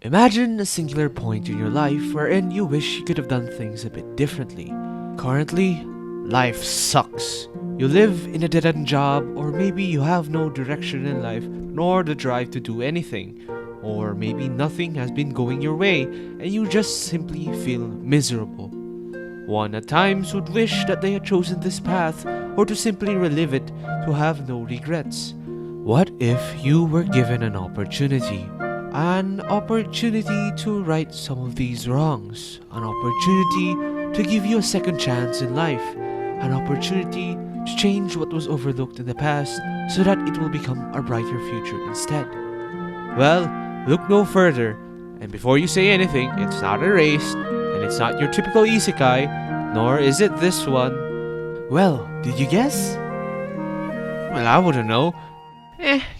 Imagine a singular point in your life wherein you wish you could have done things a bit differently. Currently, life sucks. You live in a dead-end job, or maybe you have no direction in life nor the drive to do anything. Or maybe nothing has been going your way and you just simply feel miserable. One at times would wish that they had chosen this path or to simply relive it to have no regrets. What if you were given an opportunity? An opportunity to right some of these wrongs. An opportunity to give you a second chance in life. An opportunity to change what was overlooked in the past so that it will become a brighter future instead. Well, look no further. And before you say anything, it's not erased, and it's not your typical isekai, nor is it this one. Well, did you guess? Well, I wouldn't know.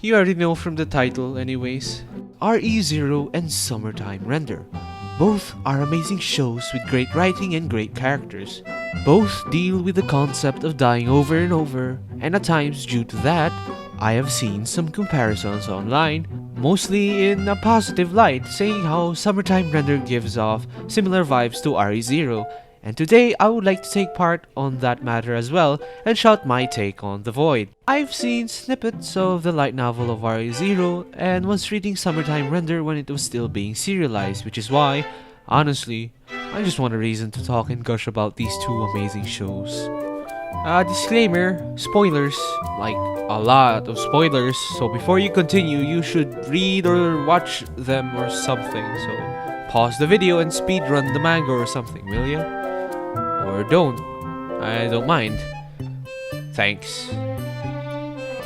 You already know from the title anyways. RE0 and Summertime Render. Both are amazing shows with great writing and great characters. Both deal with the concept of dying over and over, and at times due to that, I have seen some comparisons online, mostly in a positive light, saying how Summertime Render gives off similar vibes to RE0, and today I would like to take part on that matter as well and shout my take on The Void. I've seen snippets of the light novel of RE0 and was reading Summertime Render when it was still being serialized, which is why, honestly, I just want a reason to talk and gush about these two amazing shows. Disclaimer, spoilers, like a lot of spoilers, so before you continue you should read or watch them or something, so pause the video and speedrun the manga or something, will ya? Or don't. I don't mind. Thanks.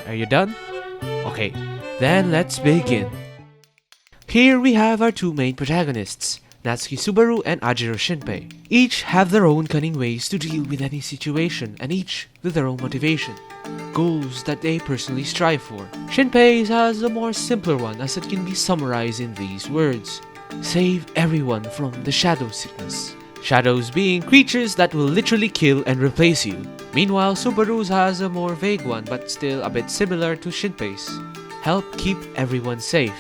Are you done? Okay, then let's begin. Here we have our two main protagonists, Natsuki Subaru and Ajiro Shinpei. Each have their own cunning ways to deal with any situation, and each with their own motivation, goals that they personally strive for. Shinpei's has a more simpler one, as it can be summarized in these words: save everyone from the shadow sickness. Shadows being creatures that will literally kill and replace you. Meanwhile, Subaru's has a more vague one, but still a bit similar to Shinpei's: help keep everyone safe.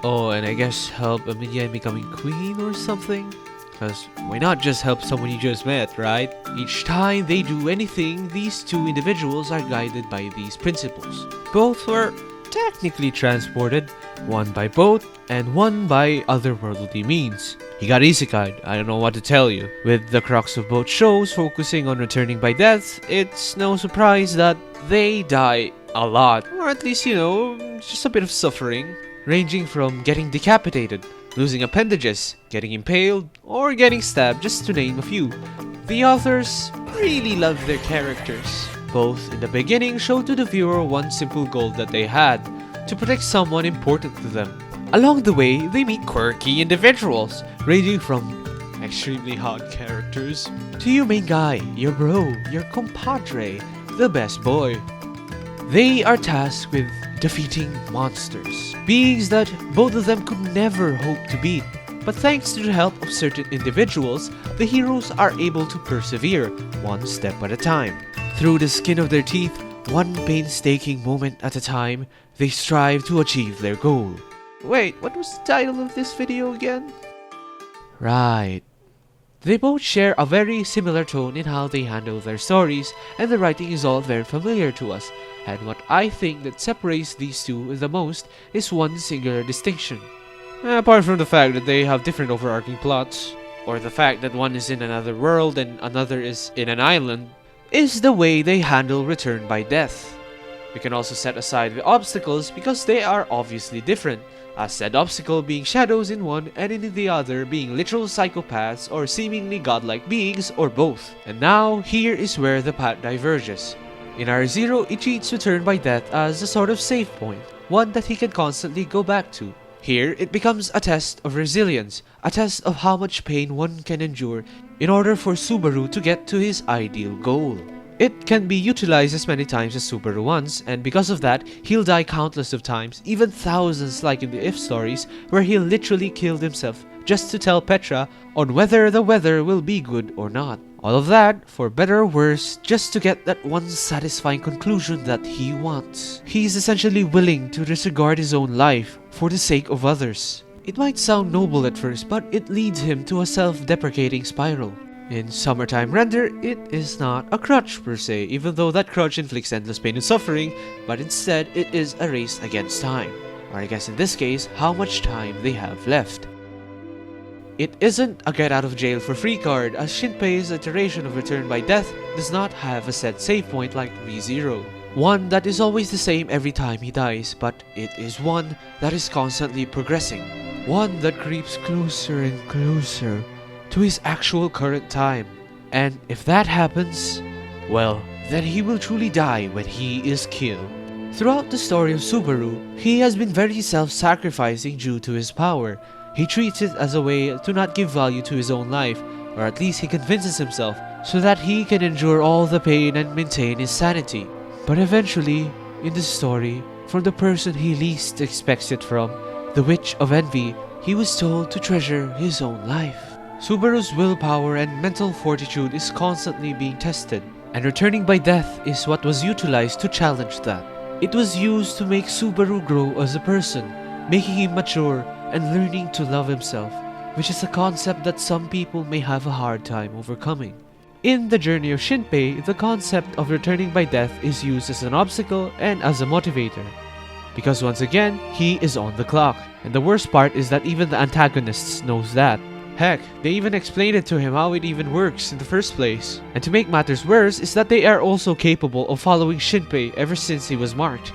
Oh, and I guess help Emilia in becoming queen or something? Cause why not just help someone you just met, right? Each time they do anything, these two individuals are guided by these principles. Both were technically transported, one by boat and one by otherworldly means. He got isekai'd, I don't know what to tell you. With the crux of both shows focusing on returning by death, it's no surprise that they die a lot. Or at least, just a bit of suffering. Ranging from getting decapitated, losing appendages, getting impaled, or getting stabbed, just to name a few. The authors really love their characters. Both in the beginning show to the viewer one simple goal that they had: to protect someone important to them. Along the way, they meet quirky individuals, ranging from extremely hot characters to your main guy, your bro, your compadre, the best boy. They are tasked with defeating monsters, beings that both of them could never hope to beat. But thanks to the help of certain individuals, the heroes are able to persevere, one step at a time. Through the skin of their teeth, one painstaking moment at a time, they strive to achieve their goal. Wait, what was the title of this video again? Right. They both share a very similar tone in how they handle their stories, and the writing is all very familiar to us. And what I think that separates these two the most is one singular distinction. Apart from the fact that they have different overarching plots, or the fact that one is in another world and another is in an island, is the way they handle return by death. We can also set aside the obstacles because they are obviously different, as said obstacle being shadows in one and in the other being literal psychopaths or seemingly godlike beings, or both. And now, here is where the path diverges. In RE0, he treats return by death as a sort of save point, one that he can constantly go back to. Here, it becomes a test of resilience, a test of how much pain one can endure in order for Subaru to get to his ideal goal. It can be utilized as many times as Subaru wants, and because of that, he'll die countless of times, even thousands like in the If stories, where he literally killed himself just to tell Petra on whether the weather will be good or not. All of that, for better or worse, just to get that one satisfying conclusion that he wants. He's essentially willing to disregard his own life for the sake of others. It might sound noble at first, but it leads him to a self-deprecating spiral. In Summertime Render, it is not a crutch per se, even though that crutch inflicts endless pain and suffering, but instead it is a race against time. Or I guess in this case, how much time they have left. It isn't a get out of jail for free card, as Shinpei's iteration of Return by Death does not have a set save point like ReZero. One that is always the same every time he dies, but it is one that is constantly progressing. One that creeps closer and closer to his actual current time. And if that happens, well, then he will truly die when he is killed. Throughout the story of Subaru, he has been very self-sacrificing due to his power. He treats it as a way to not give value to his own life, or at least he convinces himself, so that he can endure all the pain and maintain his sanity. But eventually, in the story, from the person he least expects it from, the Witch of Envy, he was told to treasure his own life. Subaru's willpower and mental fortitude is constantly being tested, and Returning by Death is what was utilized to challenge that. It was used to make Subaru grow as a person, making him mature and learning to love himself, which is a concept that some people may have a hard time overcoming. In the journey of Shinpei, the concept of returning by death is used as an obstacle and as a motivator. Because once again, he is on the clock, and the worst part is that even the antagonists knows that. Heck, they even explained it to him how it even works in the first place. And to make matters worse is that they are also capable of following Shinpei ever since he was marked.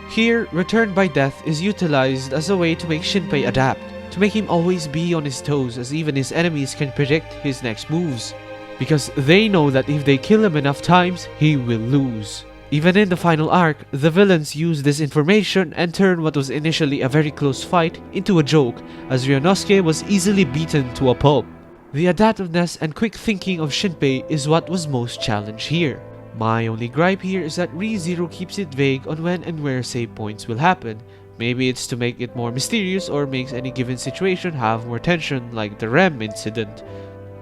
Here, Return by Death is utilized as a way to make Shinpei adapt, to make him always be on his toes as even his enemies can predict his next moves. Because they know that if they kill him enough times, he will lose. Even in the final arc, the villains use this information and turn what was initially a very close fight into a joke, as Ryunosuke was easily beaten to a pulp. The adaptiveness and quick thinking of Shinpei is what was most challenged here. My only gripe here is that ReZero keeps it vague on when and where save points will happen. Maybe it's to make it more mysterious or makes any given situation have more tension like the REM incident.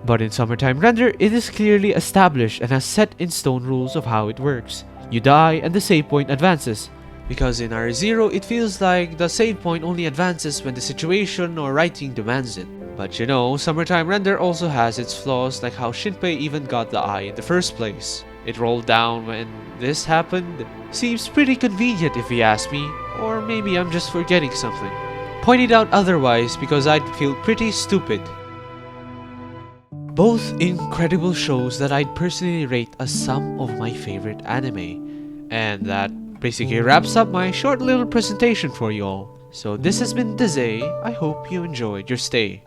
But in Summertime Render, it is clearly established and has set in stone rules of how it works. You die and the save point advances. Because in ReZero, it feels like the save point only advances when the situation or writing demands it. But you know, Summertime Render also has its flaws, like how Shinpei even got the eye in the first place. It rolled down when this happened. Seems pretty convenient if you ask me, or maybe I'm just forgetting something. Point it out otherwise because I'd feel pretty stupid. Both incredible shows that I'd personally rate as some of my favorite anime. And that basically wraps up my short little presentation for you all. So this has been Dezay. I hope you enjoyed your stay.